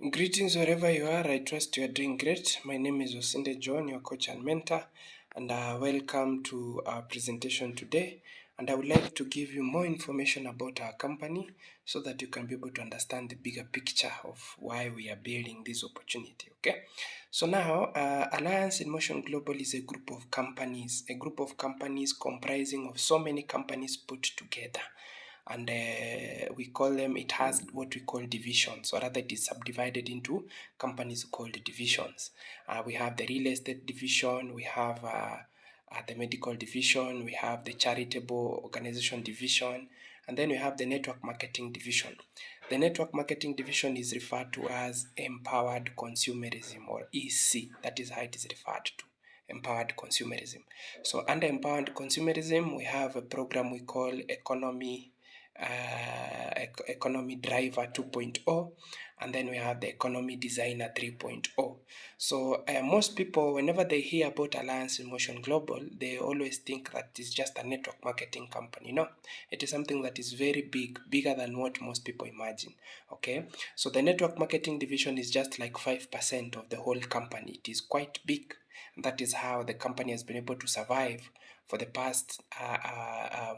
Greetings wherever you are. I trust you are doing great. My name is Osinde John, your coach and mentor, and welcome to our presentation today. And I would like to give you more information about our company so that you can be able to understand the bigger picture of why we are building this opportunity. Okay, so now Alliance in Motion Global is a group of companies comprising of so many companies put together, and we call them, it has what we call divisions, or rather it is subdivided into companies called divisions. We have the real estate division, we have the medical division, we have the charitable organization division, and then we have the network marketing division. The network marketing division is referred to as empowered consumerism, or EC. That is how it is referred to, empowered consumerism. So under empowered consumerism, we have a program we call economy driver 2.0, and then we have the economy designer 3.0. So most people, whenever they hear about Alliance in Motion Global, they always think that it's just a network marketing company. No, it is something that is very big, bigger than what most people imagine. Okay, so the network marketing division is just like 5% of the whole company. It is quite big. That is how the company has been able to survive for the past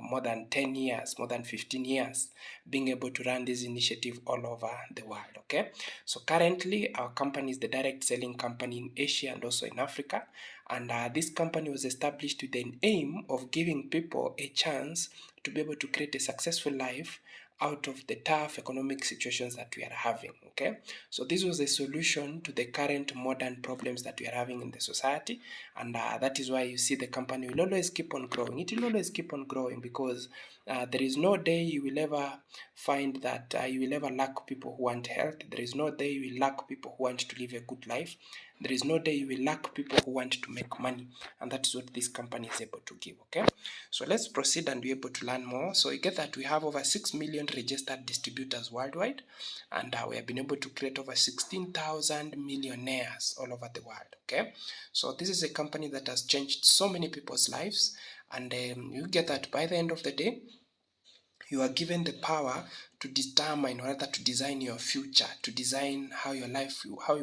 more than 10 years, more than 15 years, being able to run this initiative all over the world. Okay, so currently our company is the direct selling company in Asia and also in Africa, and this company was established with the aim of giving people a chance to be able to create a successful life out of the tough economic situations that we are having. Okay, so this was a solution to the current modern problems that we are having in the society, and that is why you see the company will always keep on growing. It will always keep on growing because there is no day you will ever find that you will ever lack people who want health. There is no day you will lack people who want to live a good life. There is no day you will lack people who want to make money, and that is what this company is able to give. Okay, so let's proceed and be able to learn more. So you get that we have over 6 million registered distributors worldwide, and we have been able to create over 16,000 millionaires all over the world. Okay, so this is a company that has changed so many people's lives, and you get that by the end of the day, you are given the power to determine, or rather to design your future, to design how you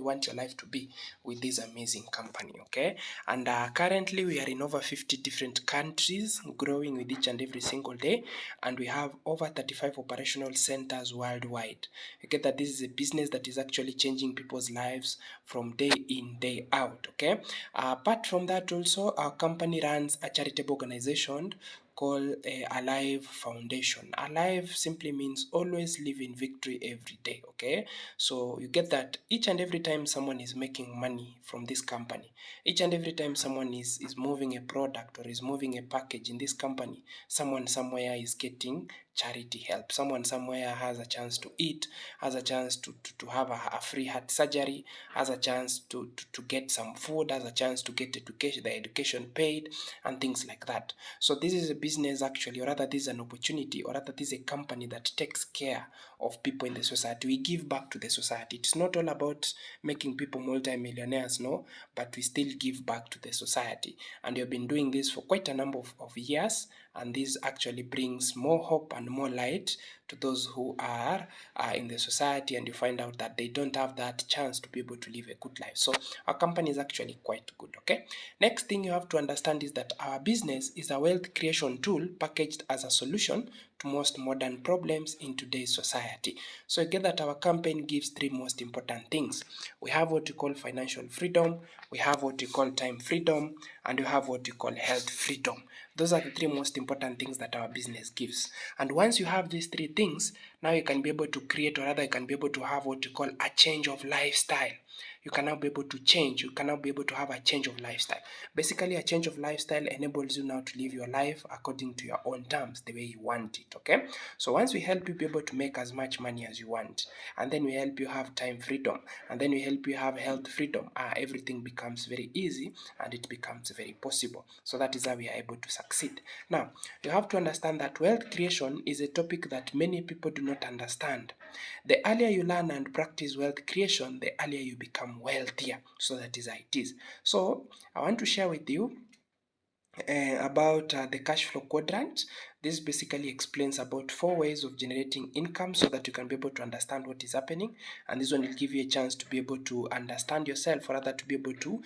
want your life to be with this amazing company. Okay, and currently we are in over 50 different countries, growing with each and every single day, and we have over 35 operational centers worldwide. You get that this is a business that is actually changing people's lives from day in, day out. Okay, apart from that, also our company runs a charitable organization called Alive Foundation. Alive simply means always live in victory every day. Okay, so you get that each and every time someone is making money from this company, each and every time someone is moving a product or is moving a package in this company, someone somewhere is getting charity help. Someone somewhere has a chance to eat, has a chance to have a free heart surgery, has a chance to get some food, has a chance to get the education paid, and things like that. So this is a business actually, or rather this is an opportunity, or rather this is a company that takes care of people in the society. We give back to the society. It's not all about making people multi-millionaires, no, but we still give back to the society. And we have been doing this for quite a number of years, and this actually brings more hope and more light to those who are in the society, and you find out that they don't have that chance to be able to live a good life. So our company is actually quite good. Okay, next thing you have to understand is that our business is a wealth creation tool packaged as a solution to most modern problems in today's society. So you get that our campaign gives three most important things. We have what we call financial freedom, we have what we call time freedom, and we have what we call health freedom. Those are the three most important things that our business gives. And once you have these three things, now you can be able to create, or rather you can be able to have what you call a change of lifestyle. You can now be able to change, you can now be able to have a change of lifestyle. Basically, a change of lifestyle enables you now to live your life according to your own terms, the way you want it. Okay, so once we help you be able to make as much money as you want, and then we help you have time freedom, and then we help you have health freedom, everything becomes very easy and it becomes very possible. So that is how we are able to succeed. Now you have to understand that wealth creation is a topic that many people do not understand. The earlier you learn and practice wealth creation, the earlier you become wealthier. So that is how it is. So I want to share with you about the cash flow quadrant. This basically explains about 4 ways of generating income so that you can be able to understand what is happening, and this one will give you a chance to be able to understand yourself, or rather to be able to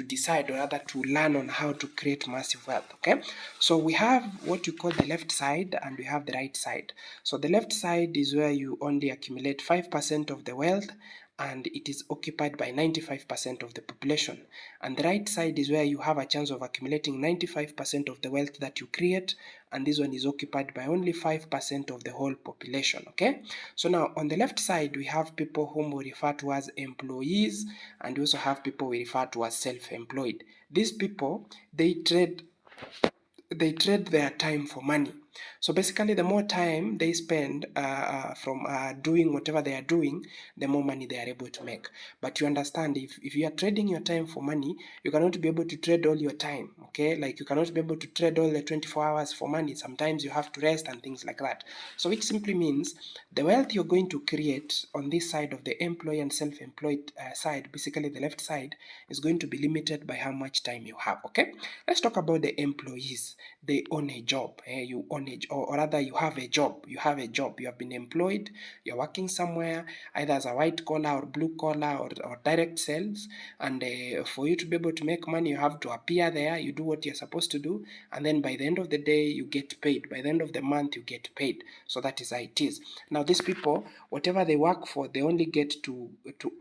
decide, or rather to learn on how to create massive wealth. Okay, so we have what you call the left side and we have the right side. So the left side is where you only accumulate 5% of the wealth, and it is occupied by 95% of the population. And the right side is where you have a chance of accumulating 95% of the wealth that you create, and this one is occupied by only 5% of the whole population. Okay, so now on the left side we have people whom we refer to as employees, and we also have people we refer to as self-employed. These people, they trade their time for money. So basically, the more time they spend from doing whatever they are doing, the more money they are able to make. But you understand, if you are trading your time for money, you cannot be able to trade all your time, okay? Like you cannot be able to trade all the 24 hours for money. Sometimes you have to rest and things like that. So which simply means the wealth you're going to create on this side of the employee and self-employed side, basically the left side, is going to be limited by how much time you have, okay? Let's talk about the employees. They own a job. You own a job, or rather you have a job. You have a job. You have been employed. You're working somewhere, either as a white collar or blue collar or direct sales. And for you to be able to make money, you have to appear there. You do what you're supposed to do, and then by the end of the day, you get paid. By the end of the month, you get paid. So that is how it is. Now, these people, whatever they work for, they only get to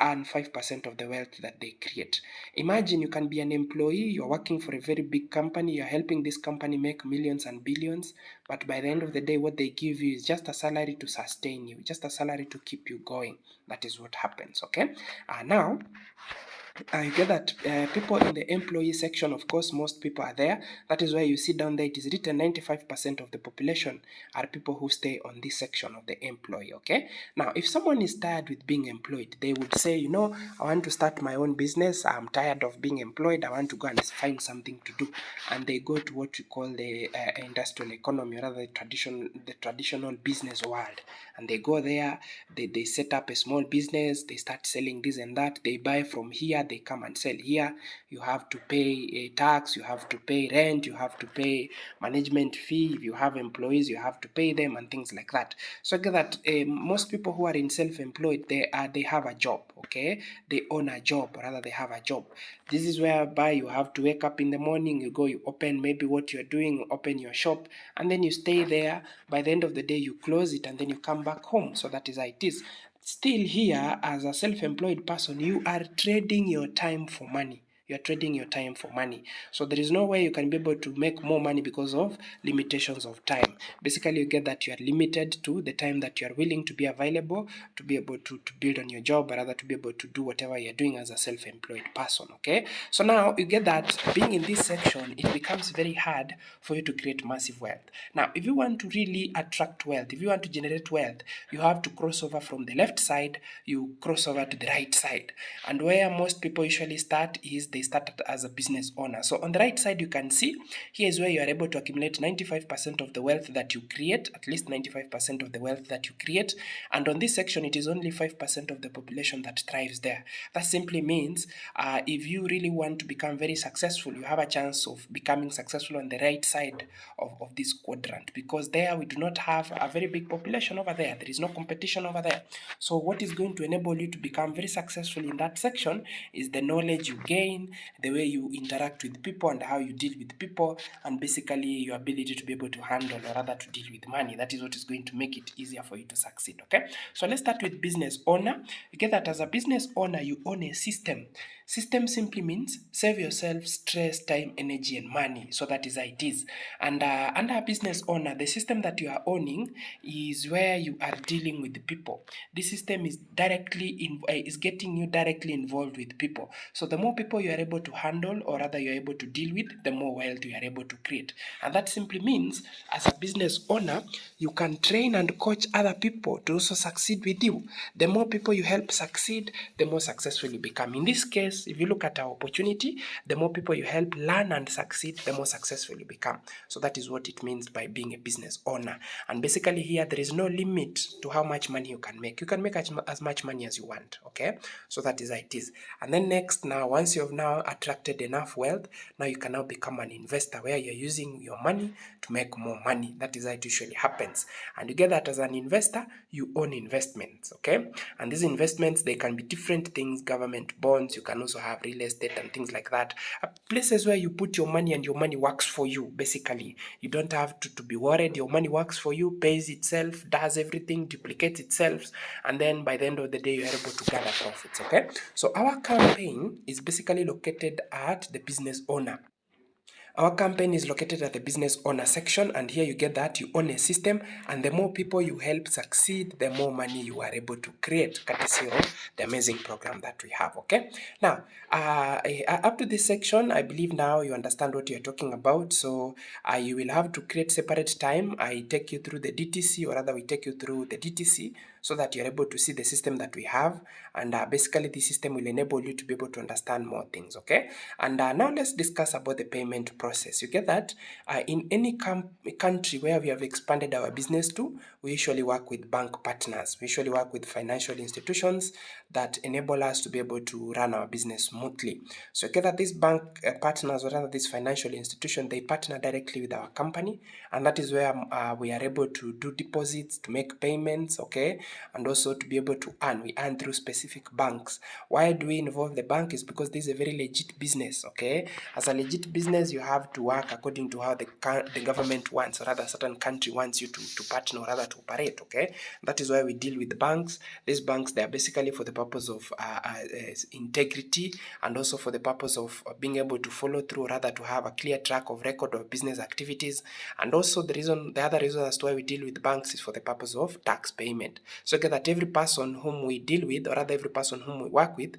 earn 5% of the wealth that they create. Imagine you can be an employee. You're working for a very big company. You're helping this company make millions and billions, but by the end of the day, what they give you is just a salary to sustain you, just a salary to keep you going. That is what happens. Okay, now I get that people in the employee section, of course, most people are there. That is why you see down there, it is written 95% of the population are people who stay on this section of the employee. Okay. Now, if someone is tired with being employed, they would say, you know, I want to start my own business. I'm tired of being employed. I want to go and find something to do. And they go to what we call the industrial economy, or rather the traditional business world. And they go there, they set up a small business, they start selling this and that, they buy from here, they come and sell here. You have to pay a tax, you have to pay rent, you have to pay management fee. If you have employees, you have to pay them and things like that. So get that most people who are in self-employed, they have a job, okay? They own a job, or rather they have a job. This is whereby you have to wake up in the morning, you go, you open maybe what you're doing, you open your shop, and then you stay there. By the end of the day, you close it and then you come back home. So that is how it is. Still here, as a self-employed person, you are trading your time for money. You're trading your time for money. So there is no way you can be able to make more money because of limitations of time. Basically, you get that you are limited to the time that you are willing to be available to be able to build on your job, or rather to be able to do whatever you're doing as a self-employed person. Okay. So now you get that being in this section, it becomes very hard for you to create massive wealth. Now, if you want to really attract wealth, if you want to generate wealth, you have to cross over from the left side, you cross over to the right side. And where most people usually start is they start as a business owner. So on the right side, you can see here is where you are able to accumulate 95% of the wealth that you create, at least 95% of the wealth that you create. And on this section, it is only 5% of the population that thrives there. That simply means if you really want to become very successful, you have a chance of becoming successful on the right side of this quadrant, because there we do not have a very big population over there. There is no competition over there. So what is going to enable you to become very successful in that section is the knowledge you gain, the way you interact with people and how you deal with people, and basically your ability to be able to handle, or rather to deal with money. That is what is going to make it easier for you to succeed. Okay, so let's start with business owner. You get that as a business owner, you own a system. System simply means save yourself stress, time, energy, and money. So that is how it is. And under a business owner, the system that you are owning is where you are dealing with the people. This system is is getting you directly involved with people. So the more people you are able to handle, or rather you are able to deal with, the more wealth you are able to create. And that simply means, as a business owner, you can train and coach other people to also succeed with you. The more people you help succeed, the more successful you become. In this case, if you look at our opportunity, the more people you help learn and succeed, the more successful you become. So that is what it means by being a business owner. And basically here, there is no limit to how much money you can make. You can make as much money as you want, okay? So that is how it is. And then next, now, once you have now attracted enough wealth, now you can now become an investor where you're using your money to make more money. That is how it usually happens. And you get that as an investor, you own investments, okay? And these investments, they can be different things, government bonds, you can also have real estate and things like that. Places where you put your money and your money works for you, basically. You don't have to be worried. Your money works for you, pays itself, does everything, duplicates itself, and then by the end of the day, you're able to gather profits, okay? So our campaign is basically located at the business owner. Our campaign is located at the business owner section, and here you get that you own a system, and the more people you help succeed, the more money you are able to create, courtesy of the amazing program that we have, okay? Now, up to this section, I believe now you understand what you're talking about, so you will have to create separate time. I take you through the DTC, or rather we take you through the DTC, so that you're able to see the system that we have, and basically this system will enable you to be able to understand more things, okay? And now let's discuss about the payment process. You get that in any country where we have expanded our business to, we usually work with bank partners. We usually work with financial institutions that enable us to be able to run our business smoothly. So you get that these bank partners, or rather this financial institution, they partner directly with our company, and that is where we are able to do deposits, to make payments, okay, and also to be able to earn. We earn through specific banks. Why do we involve the bank? Is because this is a very legit business, okay? As a legit business, you have to work according to how the government wants, or rather a certain country wants you to partner, or rather to operate, okay? That is why we deal with banks. These banks, they are basically for the purpose of integrity, and also for the purpose of being able to follow through, or rather to have a clear track of record of business activities. And also the other reason as to why we deal with banks is for the purpose of tax payment. So okay, that every person whom we deal with, or rather every person whom we work with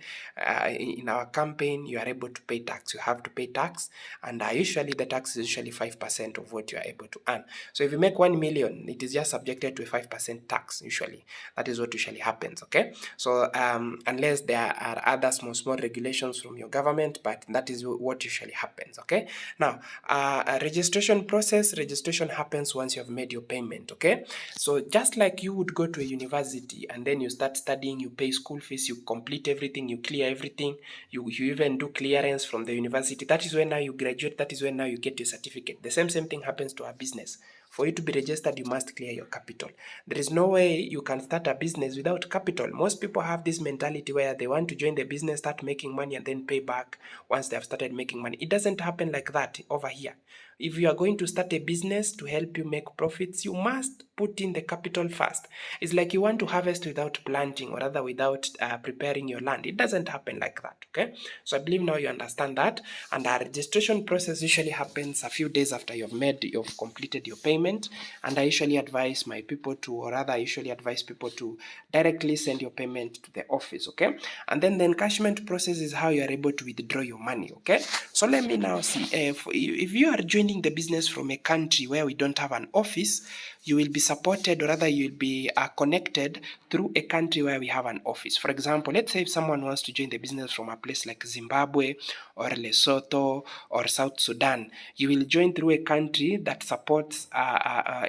in our campaign, you are able to pay tax. You have to pay tax, and usually the tax is usually 5% of what you are able to earn. So if you make 1 million, it is just subjected to a 5% tax usually. That is what usually happens, okay? So unless there are other small regulations from your government, but that is what usually happens, okay? Now, a registration process, registration happens once you have made your payment, okay? So just like you would go to a university and then you start studying, you pay school fees, you complete everything, you clear everything, you even do clearance from the university. That is when now you graduate, that is when now you get your certificate. The same thing happens to our business. For you to be registered, you must clear your capital. There is no way you can start a business without capital. Most people have this mentality where they want to join the business, start making money, and then pay back once they have started making money. It doesn't happen like that over here. If you are going to start a business to help you make profits, you must put in the capital first. It's like you want to harvest without planting, or rather without preparing your land. It doesn't happen like that, okay? So I believe now you understand that. And our registration process usually happens a few days after you've completed your payment. And I usually advise my people to, or rather I usually advise people to directly send your payment to the office, okay? And then the encashment process is how you are able to withdraw your money, okay? So let me now see, if you are joining the business from a country where we don't have an office, you will be supported, or rather you will be connected through a country where we have an office. For example, let's say if someone wants to join the business from a place like Zimbabwe or Lesotho or South Sudan, you will join through a country that supports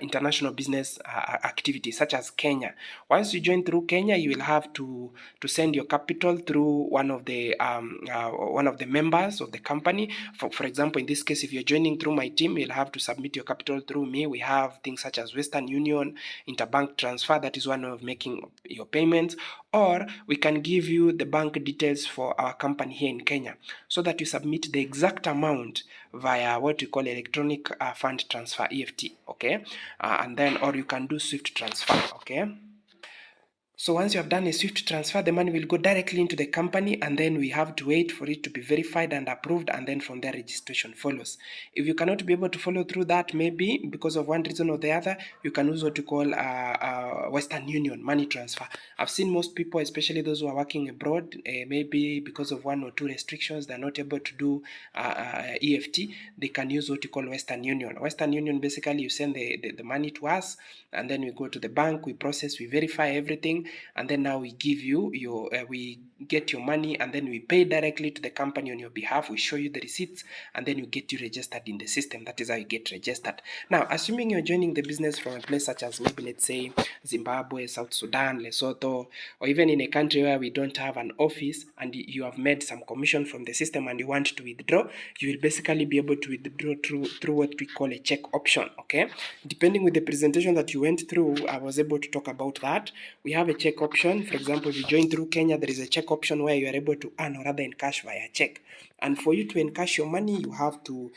international business activities, such as Kenya. Once you join through Kenya, you will have to send your capital through one of the members of the company. For example, in this case, if you're joining through my team, you'll have to submit your capital through me. We have things such as Western Union, interbank transfer, that is one way of making your payments, or we can give you the bank details for our company here in Kenya, so that you submit the exact amount via what we call electronic fund transfer, EFT, okay? And then, or you can do SWIFT transfer, okay? So once you have done a SWIFT transfer, the money will go directly into the company, and then we have to wait for it to be verified and approved, and then from there registration follows. If you cannot be able to follow through that, maybe because of one reason or the other, you can use what you call Western Union money transfer. I've seen most people, especially those who are working abroad, maybe because of one or two restrictions, they're not able to do EFT. They can use what you call Western Union. Western Union, basically you send the money to us, and then we go to the bank, we process, we verify everything, and then now we give you your we get your money, and then we pay directly to the company on your behalf. We show you the receipts, and then you get you registered in the system. That is how you get registered. Now, assuming you're joining the business from a place such as maybe, let's say, Zimbabwe, South Sudan, Lesotho, or even in a country where we don't have an office, and you have made some commission from the system and you want to withdraw, you will basically be able to withdraw through what we call a check option. Okay, depending with the presentation that you went through, I was able to talk about that. We have a check option. For example, if you join through Kenya, there is a check option where you are able to earn or rather encash via check. And for you to encash your money, you have to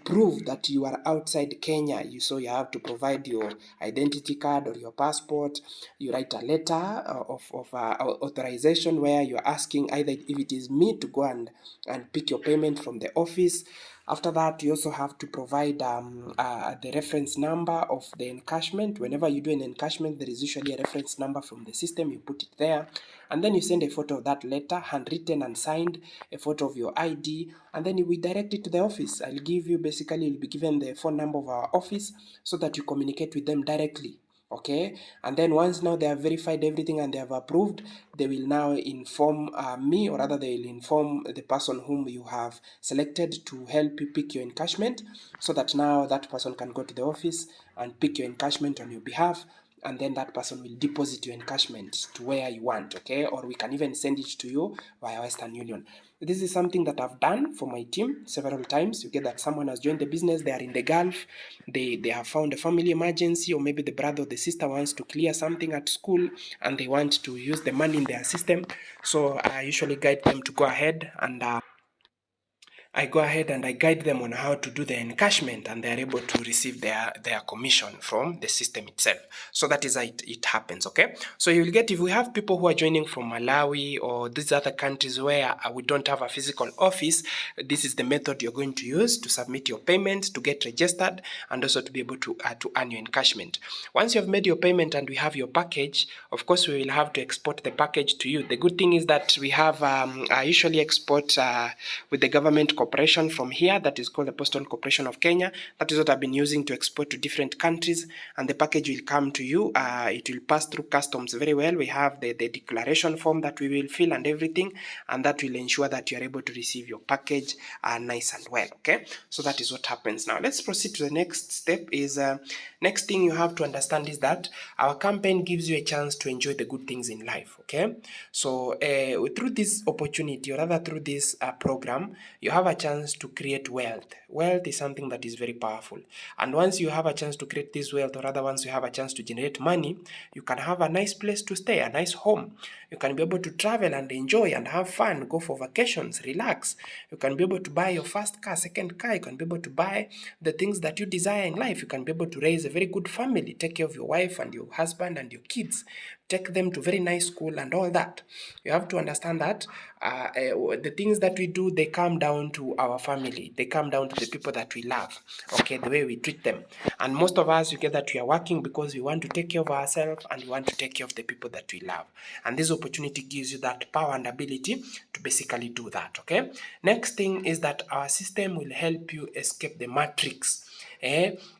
prove that you are outside Kenya. So you have to provide your identity card or your passport. You write a letter of authorization where you're asking either if it is me to go and pick your payment from the office. After that, you also have to provide the reference number of the encashment. Whenever you do an encashment, there is usually a reference number from the system. You put it there, and then you send a photo of that letter, handwritten and signed, a photo of your ID, and then we direct it to the office. I'll give you, basically, you'll be given the phone number of our office so that you communicate with them directly. Okay, and then once now they have verified everything and they have approved, they will now inform me, or rather they will inform the person whom you have selected to help you pick your encashment, so that now that person can go to the office and pick your encashment on your behalf, and then that person will deposit your encashment to where you want. Okay, or we can even send it to you via Western Union. This is something that I've done for my team several times. You get that someone has joined the business, they are in the Gulf, they have found a family emergency, or maybe the brother or the sister wants to clear something at school and they want to use the money in their system. So I usually guide them to go ahead and I go ahead and I guide them on how to do the encashment, and they're able to receive their commission from the system itself. So that is how it happens, okay? So you'll get, if we have people who are joining from Malawi or these other countries where we don't have a physical office, this is the method you're going to use to submit your payment, to get registered, and also to be able to earn your encashment. Once you have made your payment and we have your package, of course, we will have to export the package to you. The good thing is that we have, I usually export with the government corporation from here, that is called the Postal Corporation of Kenya. That is what I've been using to export to different countries, and the package will come to you. It will pass through customs very well. We have the declaration form that we will fill and everything, and that will ensure that you are able to receive your package nice and well. Okay, so that is what happens now. Let's proceed to the next step. Is next thing you have to understand is that our campaign gives you a chance to enjoy the good things in life. Okay, so through this opportunity, or rather through this program, you have a chance to create wealth. Wealth is something that is very powerful, and once you have a chance to create this wealth, or rather once you have a chance to generate money, you can have a nice place to stay, a nice home. You can be able to travel and enjoy and have fun, go for vacations, relax. You can be able to buy your first car, second car. You can be able to buy the things that you desire in life. You can be able to raise a very good family, take care of your wife and your husband and your kids, take them to very nice school and all that. You have to understand that the things that we do, they come down to our family. They come down to the people that we love, okay, the way we treat them. And most of us, you get that we are working because we want to take care of ourselves and we want to take care of the people that we love. And this opportunity gives you that power and ability to basically do that, okay? Next thing is that our system will help you escape the matrix.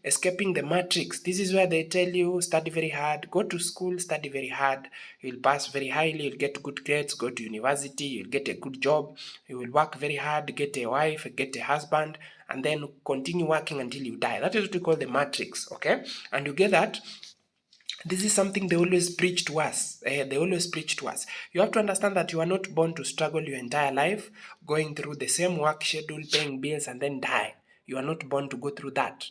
Escaping the matrix. This is where they tell you study very hard, go to school, study very hard, you'll pass very highly, you'll get good grades, go to university, you'll get a good job, you will work very hard, get a wife, get a husband, and then continue working until you die. That is what we call the matrix, okay? And you get that. This is something they always preach to us. They always preach to us. You have to understand that you are not born to struggle your entire life, going through the same work schedule, paying bills, and then die. You are not born to go through that.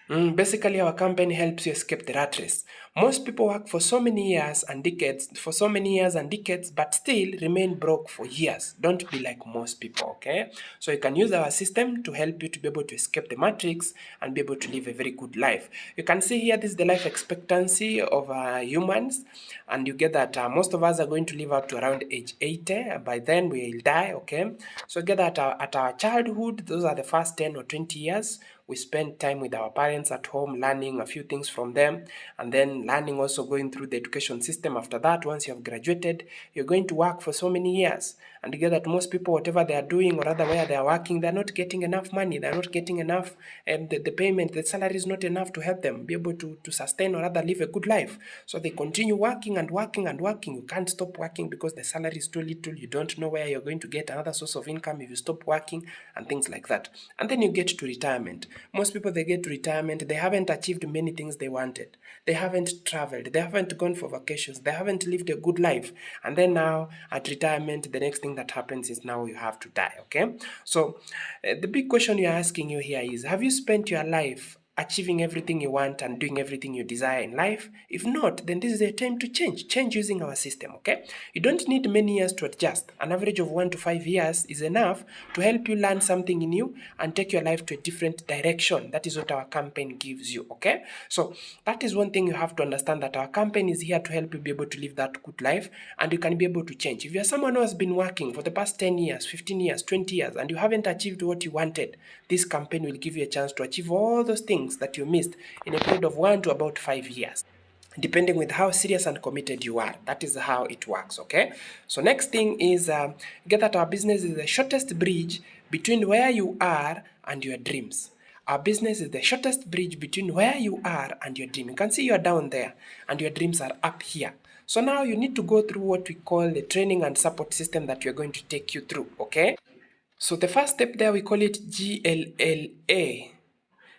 Basically, our campaign helps you escape the rat race. Most people work for so many years and decades, but still remain broke for years. Don't be like most people, okay? So you can use our system to help you to be able to escape the matrix and be able to live a very good life. You can see here, this is the life expectancy of humans, and you get that most of us are going to live up to around age 80. By then, we will die, okay? So you get that at our childhood, those are the first 10 or 20 years, We spend time with our parents at home, learning a few things from them, and then learning also going through the education system. After that, once you have graduated, you're going to work for so many years. And you get that most people, whatever they are doing, or rather where they are working, they're not getting enough money, they're not getting enough, the payment, the salary is not enough to help them be able to sustain or rather live a good life. So they continue working and working and working. You can't stop working because the salary is too little. You don't know where you're going to get another source of income if you stop working and things like that. And then you get to retirement. Most people, they get to retirement, they haven't achieved many things they wanted. They haven't traveled, they haven't gone for vacations, they haven't lived a good life. And then now at retirement, the next thing that happens is now you have to die, okay? So the big question you're asking you here is, have you spent your life achieving everything you want and doing everything you desire in life? If not, then this is a time to change using our system, okay? You don't need many years to adjust. An average of 1 to 5 years is enough to help you learn something new and take your life to a different direction. That is what our campaign gives you, okay? So that is one thing you have to understand, that our campaign is here to help you be able to live that good life, and you can be able to change. If you're someone who has been working for the past 10 years, 15 years, 20 years, and you haven't achieved what you wanted, this campaign will give you a chance to achieve all those things that you missed in a period of 1 to about 5 years, depending with how serious and committed you are. That is how it works, okay? So next thing is, get that our business is the shortest bridge between where you are and your dreams. Our business is the shortest bridge between where you are and your dream. You can see you are down there and your dreams are up here. So now you need to go through what we call the training and support system that we're going to take you through, okay? So the first step there, we call it GLLA.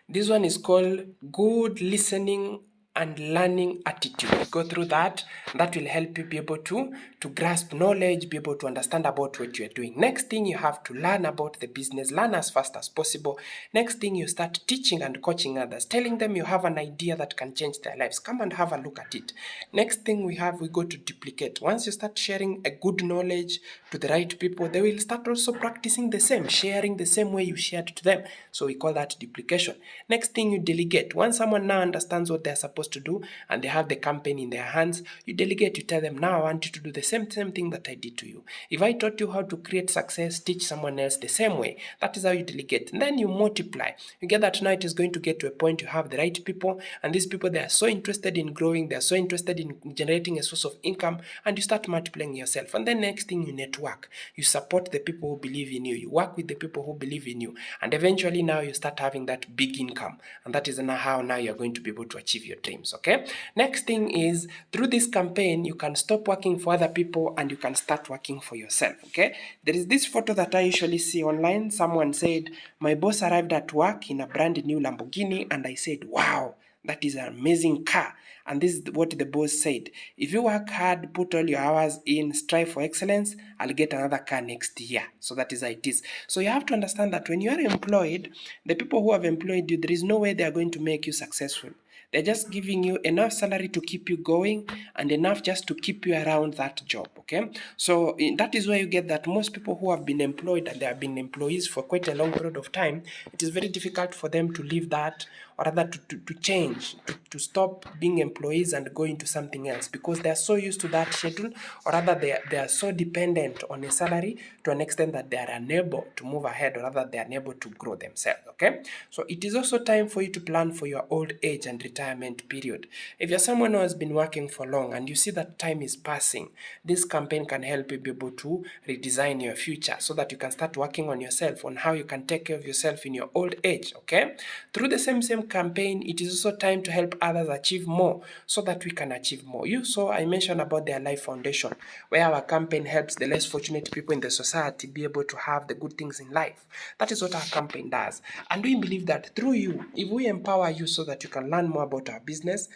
This one is called Good Listening and Learning Attitude. Go through that. That will help you be able to grasp knowledge, be able to understand about what you're doing. Next thing, you have to learn about the business. Learn as fast as possible. Next thing, you start teaching and coaching others, telling them you have an idea that can change their lives. Come and have a look at it. Next thing we go to duplicate. Once you start sharing a good knowledge to the right people, they will start also practicing the same, sharing the same way you shared to them. So we call that duplication. Next thing, you delegate. Once someone now understands what they're supposed to do and they have the campaign in their hands, you delegate. You tell them, now I want you to do the same thing that I did to you. If I taught you how to create success, teach someone else the same way. That is how you delegate. And then you multiply. You get that now it is going to get to a point you have the right people, and these people, they are so interested in growing, they are so interested in generating a source of income, and you start multiplying yourself. And then next thing, you network. You support the people who believe in you. You work with the people who believe in you. And eventually now you start having that big income. And that is now how now you're going to be able to achieve your dreams, okay? Next thing is, through this campaign, you can stop working for other people and you can start working for yourself, okay? There is this photo that I usually see online. Someone said, my boss arrived at work in a brand new Lamborghini, and I said, wow, that is an amazing car. And this is what the boss said: if you work hard, put all your hours in, strive for excellence, I'll get another car next year. So that is how it is. So you have to understand that when you are employed, the people who have employed you, there is no way they are going to make you successful. They're just giving you enough salary to keep you going and enough just to keep you around that job, okay? So that is why you get that most people who have been employed and they have been employees for quite a long period of time, it is very difficult for them to leave that, or rather to change, to stop being employees and go into something else, because they are so used to that schedule, or rather they are so dependent on a salary to an extent that they are unable to move ahead, or rather they are unable to grow themselves, okay? So it is also time for you to plan for your old age and retirement period. If you're someone who has been working for long and you see that time is passing, this campaign can help you be able to redesign your future so that you can start working on yourself, on how you can take care of yourself in your old age, okay? Through the same campaign, it is also time to help others achieve more so that we can achieve more. You saw I mentioned about their Life Foundation, where our campaign helps the less fortunate people in the society be able to have the good things in life. That is what our campaign does. And we believe that through you, if we empower you so that you can learn more about our business,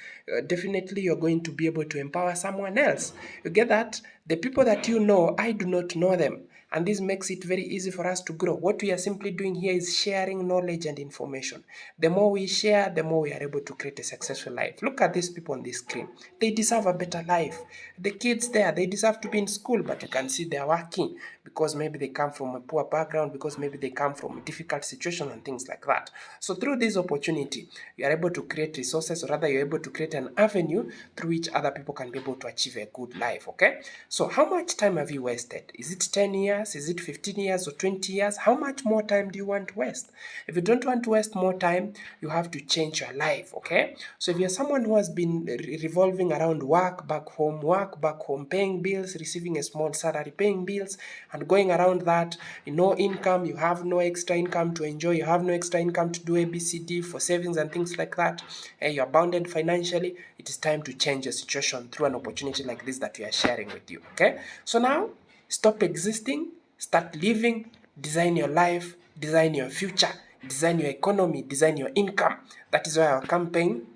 definitely you're going to be able to empower someone else. You get that? The people that you know, I do not know them. And this makes it very easy for us to grow. What we are simply doing here is sharing knowledge and information. The more we share, the more we are able to create a successful life. Look at these people on this screen. They deserve a better life. The kids there, they deserve to be in school, but you can see they are working because maybe they come from a poor background, because maybe they come from a difficult situation and things like that. So through this opportunity, you are able to create resources, or rather you're able to create an avenue through which other people can be able to achieve a good life, okay? So how much time have you wasted? Is it 10 years? years? Is it 15 years or 20 years? How much more time do you want to waste? If you don't want to waste more time, you have to change your life, okay? So if you're someone who has been revolving around work, back home, paying bills, receiving a small salary, paying bills, and going around that, no income, you have no extra income to enjoy, you have no extra income to do ABCD for savings and things like that, you're bounded financially, it is time to change your situation through an opportunity like this that we are sharing with you, okay? So now, stop existing, start living, design your life, design your future, design your economy, design your income. That is why our campaign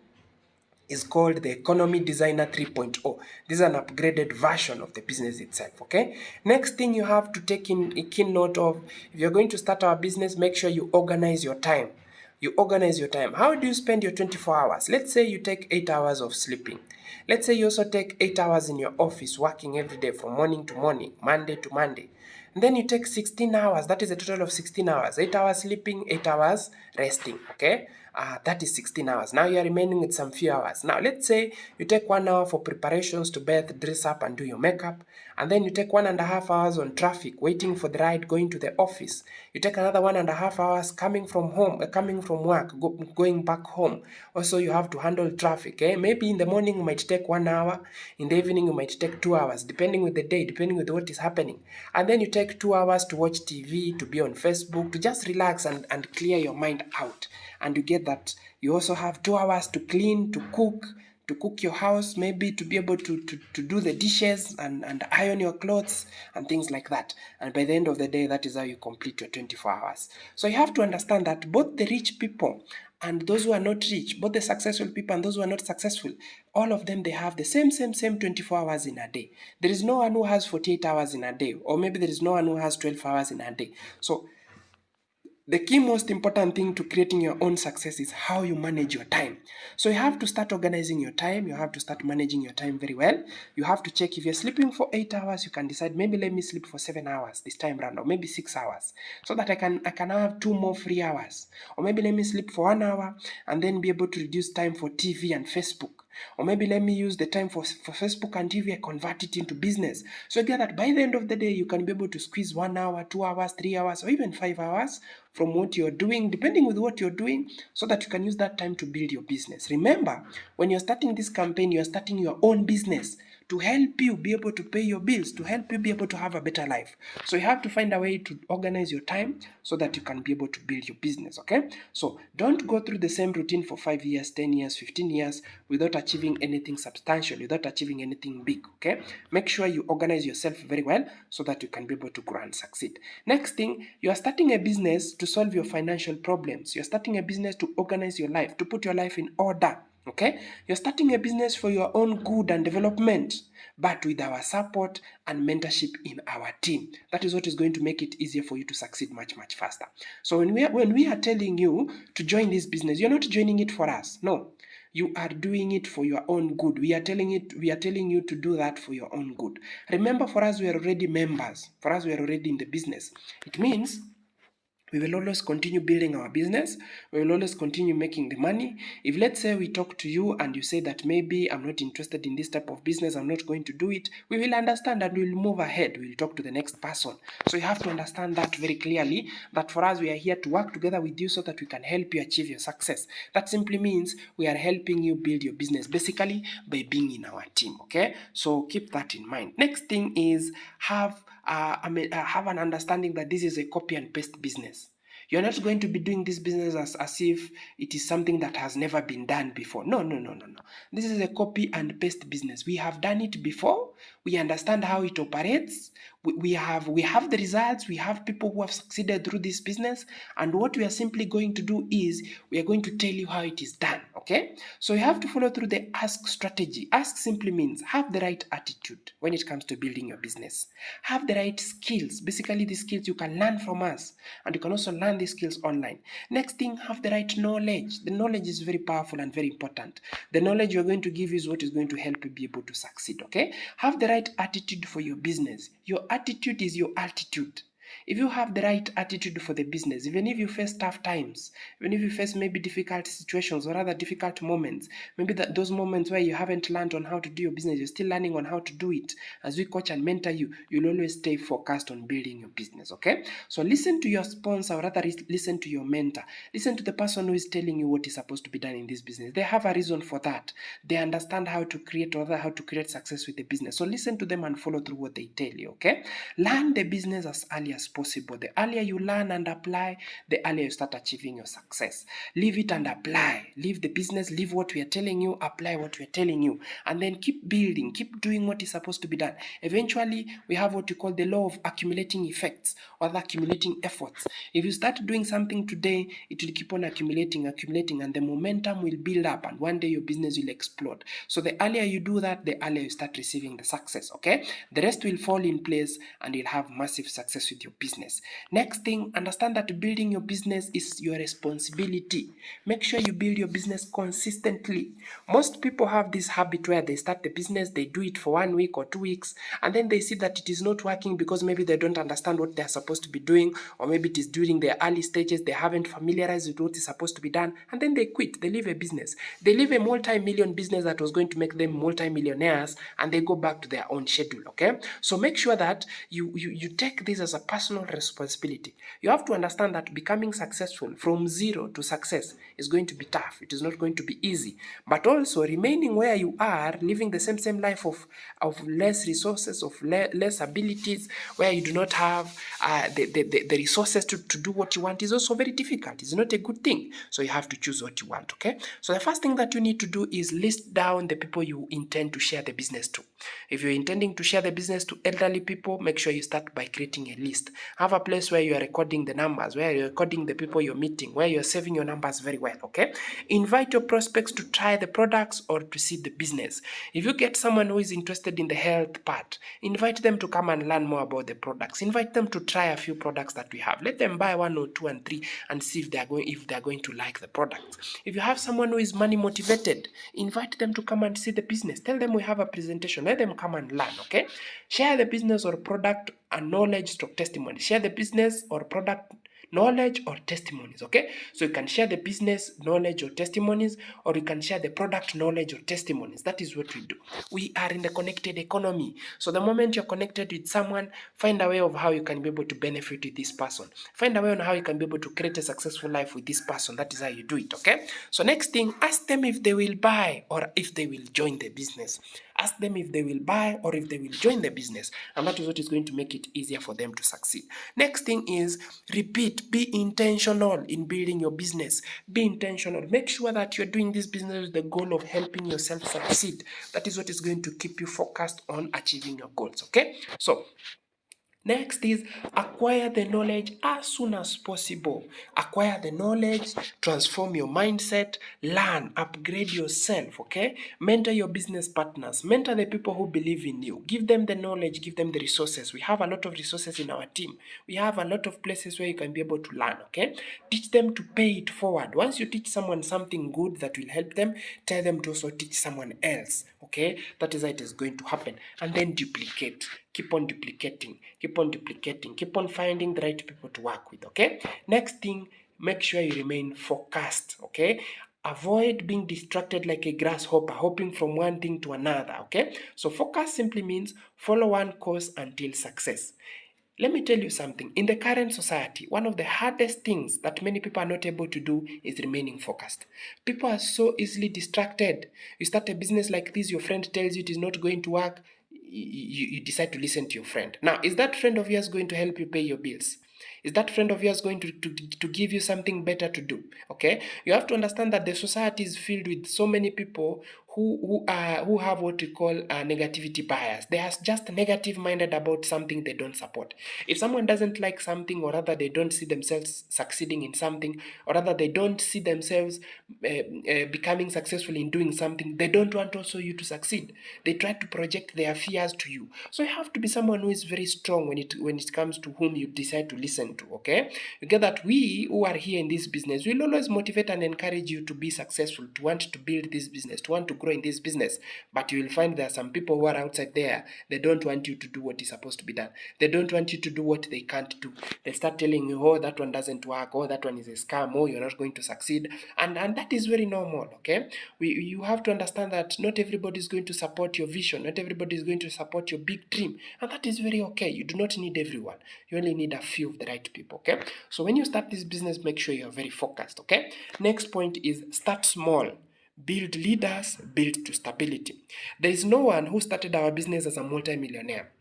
is called the Economy Designer 3.0. This is an upgraded version of the business itself, okay? Next thing you have to take in a keen note of, if you're going to start our business, make sure you organize your time. You organize your time. How do you spend your 24 hours? Let's say you take 8 hours of sleeping. Let's say you also take 8 hours in your office, working every day from morning to morning, Monday to Monday. And then you take 16 hours, that is a total of 16 hours. 8 hours sleeping, 8 hours resting, okay? That is 16 hours. Now you are remaining with some few hours. Now let's say you take 1 hour for preparations to bath, dress up and do your makeup. And then you take 1.5 hours on traffic, waiting for the ride, going to the office. You take another 1.5 hours coming from home, coming from work, going back home. Also you have to handle traffic. Maybe in the morning you might take 1 hour, in the evening you might take 2 hours, depending with the day, depending with what is happening. And then you take 2 hours to watch TV, to be on Facebook, to just relax and clear your mind out. And you get that you also have 2 hours to clean, to cook your house, maybe to be able to do the dishes and iron your clothes and things like that. And by the end of the day, that is how you complete your 24 hours. So you have to understand that both the rich people and those who are not rich, both the successful people and those who are not successful, all of them, they have the same 24 hours in a day. There is no one who has 48 hours in a day, or maybe there is no one who has 12 hours in a day. So the key most important thing to creating your own success is how you manage your time. So you have to start organizing your time. You have to start managing your time very well. You have to check if you're sleeping for 8 hours, you can decide maybe let me sleep for 7 hours this time round, or maybe 6 hours, so that I can have 2 more free hours. Or maybe let me sleep for 1 hour and then be able to reduce time for TV and Facebook. Or maybe let me use the time for Facebook and TV and convert it into business. So again, that by the end of the day, you can be able to squeeze 1 hour, 2 hours, 3 hours, or even 5 hours from what you're doing, depending with what you're doing, so that you can use that time to build your business. Remember, when you're starting this campaign, you're starting your own business to help you be able to pay your bills, to help you be able to have a better life. So you have to find a way to organize your time so that you can be able to build your business, okay? So don't go through the same routine for 5 years, 10 years, 15 years without achieving anything substantial, without achieving anything big, okay? Make sure you organize yourself very well so that you can be able to grow and succeed. Next thing, you are starting a business to solve your financial problems. You're starting a business to organize your life, to put your life in order. Okay, you're starting a business for your own good and development, but with our support and mentorship in our team. That is what is going to make it easier for you to succeed much faster. So when we are telling you to join this business, you're not joining it for us. No, you are doing it for your own good. We are telling you to do that for your own good. Remember, for us, we are already members. For us, we are already in the business. It means we will always continue building our business. We will always continue making the money. If let's say we talk to you and you say that maybe I'm not interested in this type of business, I'm not going to do it, we will understand and we'll move ahead. We'll talk to the next person. So you have to understand that very clearly, that for us, we are here to work together with you so that we can help you achieve your success. That simply means we are helping you build your business, basically by being in our team, okay? So keep that in mind. Next thing is have an understanding that this is a copy and paste business. You're not going to be doing this business as if it is something that has never been done before. No. This is a copy and paste business. We have done it before. We understand how it operates. We have the results. We have people who have succeeded through this business. And what we are simply going to do is we are going to tell you how it is done. Okay? So you have to follow through the ask strategy. Ask simply means have the right attitude when it comes to building your business. Have the right skills. Basically, the skills you can learn from us. And you can also learn these skills online. Next thing, have the right knowledge. The knowledge is very powerful and very important. The knowledge you're going to give is what is going to help you be able to succeed, okay? Have the right attitude for your business. Your attitude is your altitude. If you have the right attitude for the business, even if you face tough times, even if you face maybe difficult situations or other difficult moments, maybe those moments where you haven't learned on how to do your business, you're still learning on how to do it. As we coach and mentor you, you'll always stay focused on building your business, okay? So listen to your sponsor, or rather listen to your mentor. Listen to the person who is telling you what is supposed to be done in this business. They have a reason for that. They understand how to create, or how to create success with the business. So listen to them and follow through what they tell you, okay? Learn the business as early as possible. The earlier you learn and apply, the earlier you start achieving your success. Leave it and apply. Leave the business, leave what we are telling you, apply what we are telling you, and then keep building, keep doing what is supposed to be done. Eventually, we have what we call the law of accumulating effects, or the accumulating efforts. If you start doing something today, it will keep on accumulating, and the momentum will build up, and one day your business will explode. So the earlier you do that, the earlier you start receiving the success, okay? The rest will fall in place and you'll have massive success with your business. Next thing, understand that building your business is your responsibility. Make sure you build your business consistently. Most people have this habit where they start the business, they do it for 1 week or 2 weeks, and then they see that it is not working because maybe they don't understand what they're supposed to be doing, or maybe it is during their early stages, they haven't familiarized with what is supposed to be done, and then they quit, they leave a business. They leave a multi-million business that was going to make them multi-millionaires, and they go back to their own schedule, okay? So make sure that you take this as a personal responsibility. You have to understand that becoming successful from zero to success is going to be tough. It is not going to be easy. But also remaining where you are, living the same life of less resources, of less abilities, where you do not have the resources to do what you want, is also very difficult. It's not a good thing. So you have to choose what you want, okay? So the first thing that you need to do is list down the people you intend to share the business to. If you're intending to share the business to elderly people, make sure you start by creating a list. Have a place where you are recording the numbers, where you're recording the people you're meeting, where you're saving your numbers very well, okay? Invite your prospects to try the products or to see the business. If you get someone who is interested in the health part, invite them to come and learn more about the products. Invite them to try a few products that we have. Let them buy 1 or 2 and 3 and see if they're going to like the products. If you have someone who is money motivated, invite them to come and see the business. Tell them we have a presentation. Let them come and learn, okay? Share the business or product and knowledge stroke testimony. Share the business or product knowledge or testimonies, okay? So you can share the business knowledge or testimonies, or you can share the product knowledge or testimonies. That is what we do. We are in the connected economy. So the moment you're connected with someone, find a way of how you can be able to benefit with this person. Find a way on how you can be able to create a successful life with this person. That is how you do it, okay? So next thing, ask them if they will buy or if they will join the business. Ask them if they will buy or if they will join the business. And that is what is going to make it easier for them to succeed. Next thing is repeat. Be intentional in building your business. Be intentional. Make sure that you're doing this business with the goal of helping yourself succeed. That is what is going to keep you focused on achieving your goals, okay? So next is acquire the knowledge as soon as possible. Acquire the knowledge, transform your mindset, learn, upgrade yourself, okay? Mentor your business partners, mentor the people who believe in you. Give them the knowledge, give them the resources. We have a lot of resources in our team. We have a lot of places where you can be able to learn, okay? Teach them to pay it forward. Once you teach someone something good that will help them, tell them to also teach someone else, okay? That is how it is going to happen. And then duplicate. Keep on duplicating, keep on finding the right people to work with, okay? Next thing, make sure you remain focused, okay? Avoid being distracted like a grasshopper, hopping from one thing to another, okay? So focus simply means follow one course until success. Let me tell you something. In the current society, one of the hardest things that many people are not able to do is remaining focused. People are so easily distracted. You start a business like this, your friend tells you it is not going to work, you decide to listen to your friend. Now, is that friend of yours going to help you pay your bills? Is that friend of yours going to give you something better to do? Okay, you have to understand that the society is filled with so many people who have what we call negativity bias. They are just negative minded about something they don't support. If someone doesn't like something, or rather they don't see themselves succeeding in something, or rather they don't see themselves becoming successful in doing something, they don't want also you to succeed. They try to project their fears to you. So you have to be someone who is very strong when it comes to whom you decide to listen to, okay? You get that we who are here in this business will always motivate and encourage you to be successful, to want to build this business, to want to grow grow in this business. But you will find there are some people who are outside there, they don't want you to do what is supposed to be done. They don't want you to do what they can't do. They start telling you, oh, that one doesn't work, oh, that one is a scam, oh, you're not going to succeed. And that is very normal, okay? You have to understand that not everybody is going to support your vision, not everybody is going to support your big dream, and that is very okay. You do not need everyone. You only need a few of the right people, okay? So when you start this business, make sure you're very focused, okay? Next point is start small. Build leaders, build to stability. There is no one who started our business as a multi-millionaire.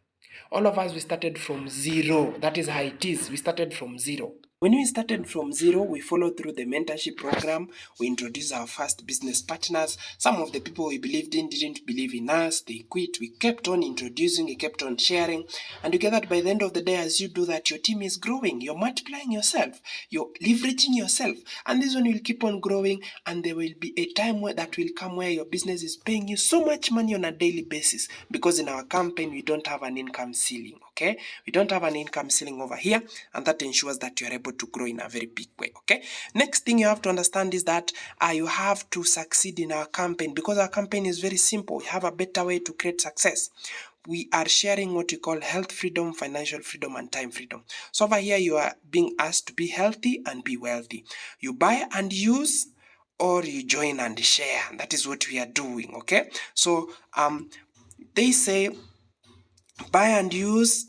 All of us, we started from zero. That is how it is. We started from zero. When we started from zero, we followed through the mentorship program. We introduced our first business partners. Some of the people we believed in didn't believe in us. They quit. We kept on introducing, we kept on sharing. And you get that by the end of the day, as you do that, your team is growing. You're multiplying yourself. You're leveraging yourself. And this one will keep on growing. And there will be a time that will come where your business is paying you so much money on a daily basis. Because in our campaign, we don't have an income ceiling. Okay? We don't have an income ceiling over here. And that ensures that you're able to grow in a very big way. Okay, next thing you have to understand is that you have to succeed in our campaign, because our campaign is very simple. We have a better way to create success. We are sharing what we call health freedom, financial freedom, and time freedom. So over here, you are being asked to be healthy and be wealthy. You buy and use, or you join and share. That is what we are doing. Okay, so they say buy and use,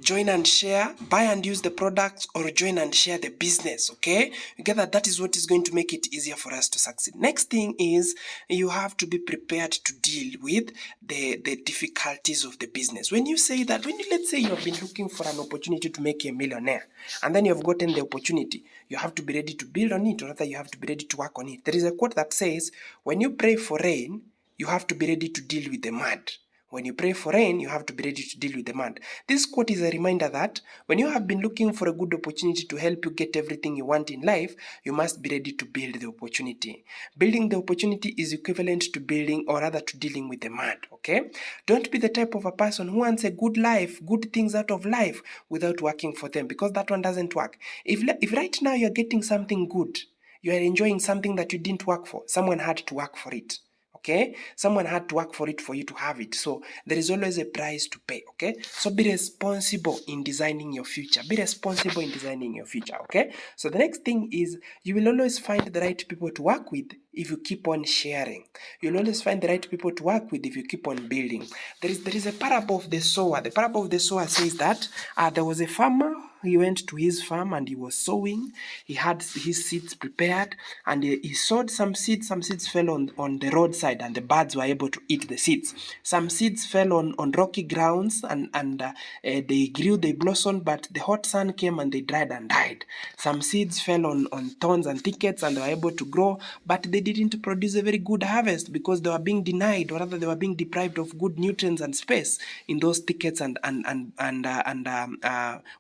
join and share, buy and use the products, or join and share the business. Okay, you get that? That is what is going to make it easier for us to succeed. Next thing is you have to be prepared to deal with the difficulties of the business. When you say that, let's say you have been looking for an opportunity to make a millionaire, and then you have gotten the opportunity, you have to be ready to build on it, or rather you have to be ready to work on it. There is a quote that says, when you pray for rain, you have to be ready to deal with the mud. When you pray for rain, you have to be ready to deal with the mud. This quote is a reminder that when you have been looking for a good opportunity to help you get everything you want in life, you must be ready to build the opportunity. Building the opportunity is equivalent to building, or rather to dealing with the mud, okay? Don't be the type of a person who wants a good life, good things out of life without working for them, because that one doesn't work. If right now you're getting something good, you are enjoying something that you didn't work for, someone had to work for it. Okay, someone had to work for it for you to have it. So there is always a price to pay. Okay, so be responsible in designing your future. Be responsible in designing your future. Okay, so the next thing is you will always find the right people to work with if you keep on sharing. You'll always find the right people to work with if you keep on building. There is a parable of the sower. The parable of the sower says that there was a farmer. He went to his farm and he was sowing. He had his seeds prepared, and he sowed some seeds. Some seeds fell on the roadside, and the birds were able to eat the seeds. Some seeds fell on rocky grounds, and they grew, they blossomed, but the hot sun came and they dried and died. Some seeds fell on thorns and thickets, and they were able to grow, but they didn't produce a very good harvest because they were being denied, or rather they were being deprived of good nutrients and space in those thickets and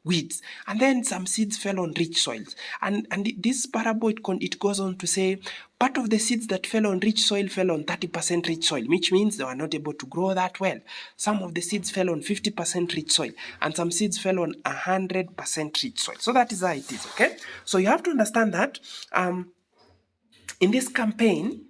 weeds. And then some seeds fell on rich soils. And this parable, it goes on to say, part of the seeds that fell on rich soil fell on 30% rich soil, which means they were not able to grow that well. Some of the seeds fell on 50% rich soil, and some seeds fell on 100% rich soil. So that is how it is, okay? So you have to understand that in this campaign,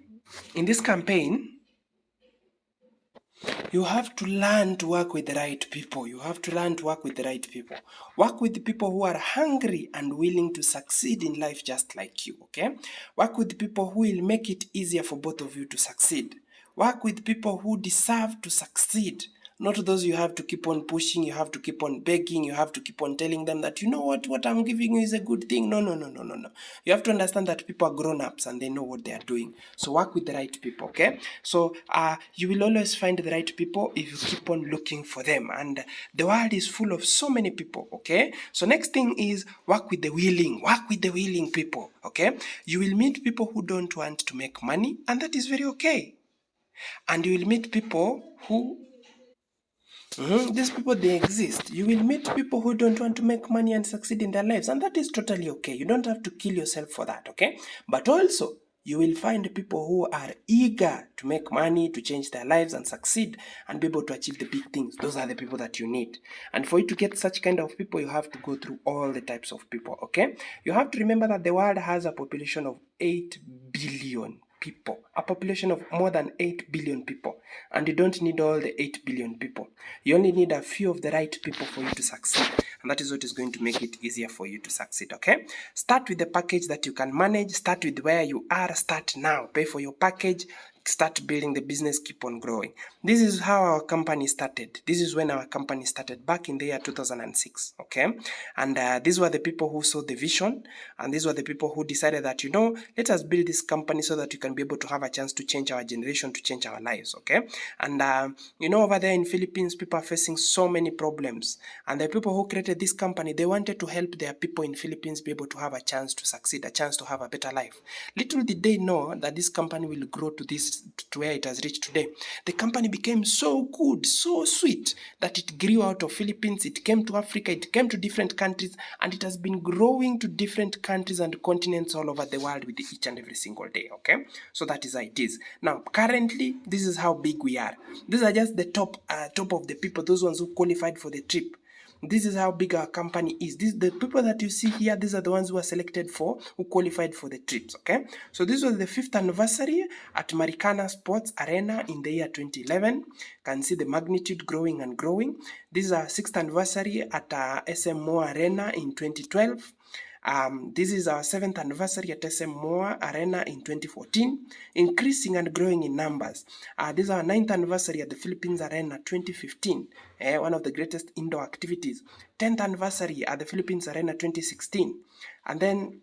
you have to learn to work with the right people. You have to learn to work with the right people. Work with the people who are hungry and willing to succeed in life just like you, okay? Work with the people who will make it easier for both of you to succeed. Work with people who deserve to succeed. Not those you have to keep on pushing, you have to keep on begging, you have to keep on telling them that, you know what I'm giving you is a good thing. No. You have to understand that people are grown-ups and they know what they are doing. So work with the right people, okay? So you will always find the right people if you keep on looking for them. And the world is full of so many people, okay? So next thing is work with the willing people, okay? You will meet people who don't want to make money, and that is very okay. And you will meet people who these people, they exist. You will meet people who don't want to make money and succeed in their lives, and that is totally okay. You don't have to kill yourself for that, okay? But also, you will find people who are eager to make money, to change their lives and succeed and be able to achieve the big things. Those are the people that you need. And for you to get such kind of people, you have to go through all the types of people, okay? You have to remember that the world has a population of 8 billion people, a population of more than 8 billion people. And you don't need all the 8 billion people. You only need a few of the right people for you to succeed. And that is what is going to make it easier for you to succeed, okay? Start with the package that you can manage. Start with where you are. Start now. Pay for your package. Start building the business, keep on growing. This is how our company started. This is when our company started back in the year 2006, okay? And these were the people who saw the vision, and these were the people who decided that, let us build this company so that you can be able to have a chance to change our generation, to change our lives, okay? And over there in Philippines, people are facing so many problems, and the people who created this company, they wanted to help their people in Philippines be able to have a chance to succeed, a chance to have a better life. Little did they know that this company will grow to where it has reached today. The company became so good, so sweet, that it grew out of Philippines, it came to Africa, it came to different countries, and it has been growing to different countries and continents all over the world with each and every single day, okay? So that is how it is. Now, currently, this is how big we are. These are just the top of the people, those ones who qualified for the trip. This is how big our company is. The people that you see here, these are the ones who are selected for, who qualified for the trips, okay? So this was the 5th anniversary at Marikana Sports Arena in the year 2011. You can see the magnitude growing and growing. This is our 6th anniversary at SMO Arena in 2012. This is our 7th anniversary at SM Moa Arena in 2014, increasing and growing in numbers. This is our 9th anniversary at the Philippines Arena 2015, one of the greatest indoor activities. 10th anniversary at the Philippines Arena 2016. And then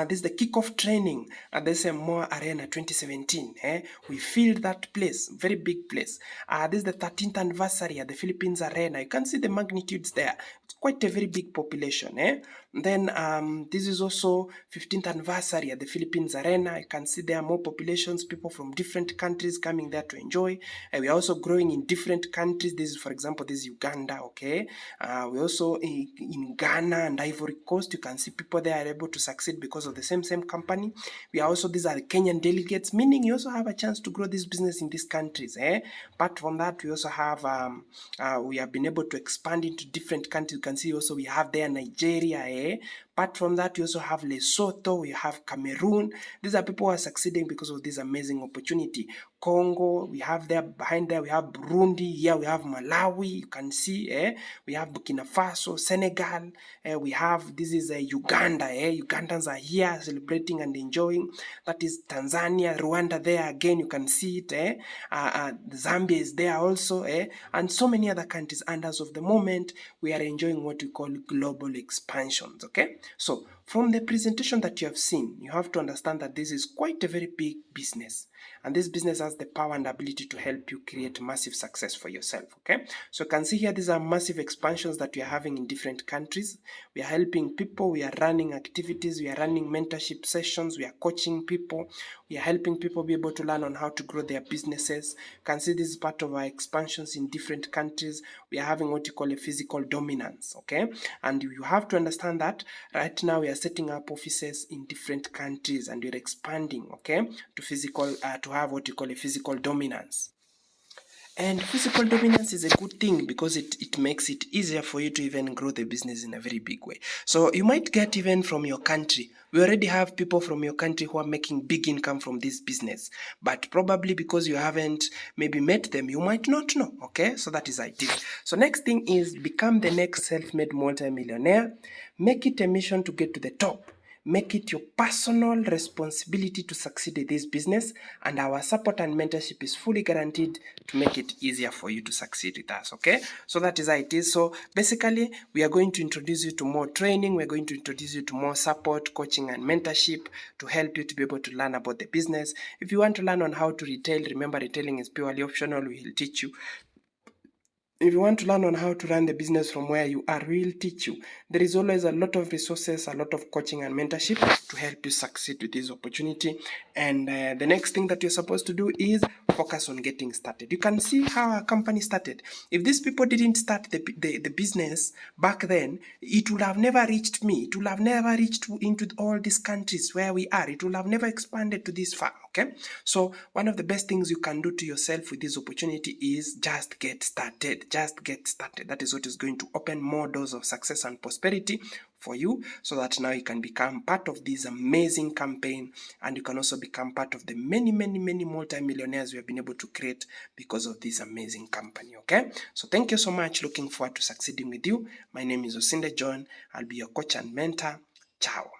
this is the kickoff training at the SM Moa Arena 2017. We filled that place, very big place. This is the 13th anniversary at the Philippines Arena. You can see the magnitudes there. It's quite a very big population. Then this is also 15th anniversary at the Philippines Arena. You can see there are more populations, people from different countries coming there to enjoy. We are also growing in different countries. This is, for example, this is Uganda, okay? We also in Ghana and Ivory Coast. You can see people there are able to succeed because of the same company. We are also, these are the Kenyan delegates, meaning you also have a chance to grow this business in these countries. Apart from that, we also have, we have been able to expand into different countries. You can see also we have there Nigeria. Apart from that, we also have Lesotho, we have Cameroon. These are people who are succeeding because of this amazing opportunity. Congo, we have there, behind there, we have Burundi, here we have Malawi, you can see, we have Burkina Faso, Senegal, we have, this is Uganda, Ugandans are here celebrating and enjoying. That is Tanzania, Rwanda there, again, you can see it, Zambia is there also, and so many other countries. And as of the moment, we are enjoying what we call global expansions, okay? So, from the presentation that you have seen, you have to understand that this is quite a very big business. And this business has the power and ability to help you create massive success for yourself, okay? So you can see here, these are massive expansions that we are having in different countries. We are helping people, we are running activities, we are running mentorship sessions, we are coaching people, we are helping people be able to learn on how to grow their businesses. You can see this is part of our expansions in different countries. We are having what you call a physical dominance, okay? And you have to understand that right now we are setting up offices in different countries and we're expanding, okay, to physical, to have what you call a physical dominance. And physical dominance is a good thing because it makes it easier for you to even grow the business in a very big way. So you might get even from your country. We already have people from your country who are making big income from this business. But probably because you haven't maybe met them, you might not know. Okay, so that is ideal. So next thing is become the next self-made multi-millionaire. Make it a mission to get to the top. Make it your personal responsibility to succeed in this business, and our support and mentorship is fully guaranteed to make it easier for you to succeed with us, okay? So that is how it is. So basically, we are going to introduce you to more training, we're going to introduce you to more support, coaching, and mentorship to help you to be able to learn about the business. If you want to learn on how to retail, remember retailing is purely optional, we will teach you. If you want to learn on how to run the business from where you are, we'll teach you. There is always a lot of resources, a lot of coaching and mentorship to help you succeed with this opportunity. And the next thing that you're supposed to do is focus on getting started. You can see how our company started. If these people didn't start the business back then, it would have never reached me. It would have never reached into all these countries where we are. It would have never expanded to this far, okay? So one of the best things you can do to yourself with this opportunity is just get started. Just get started. That is what is going to open more doors of success and prosperity for you, so that now you can become part of this amazing campaign, and you can also become part of the many multi-millionaires we have been able to create because of this amazing company. Okay, so thank you so much. Looking forward to succeeding with you. My name is Osinde John. I'll be your coach and mentor. Ciao.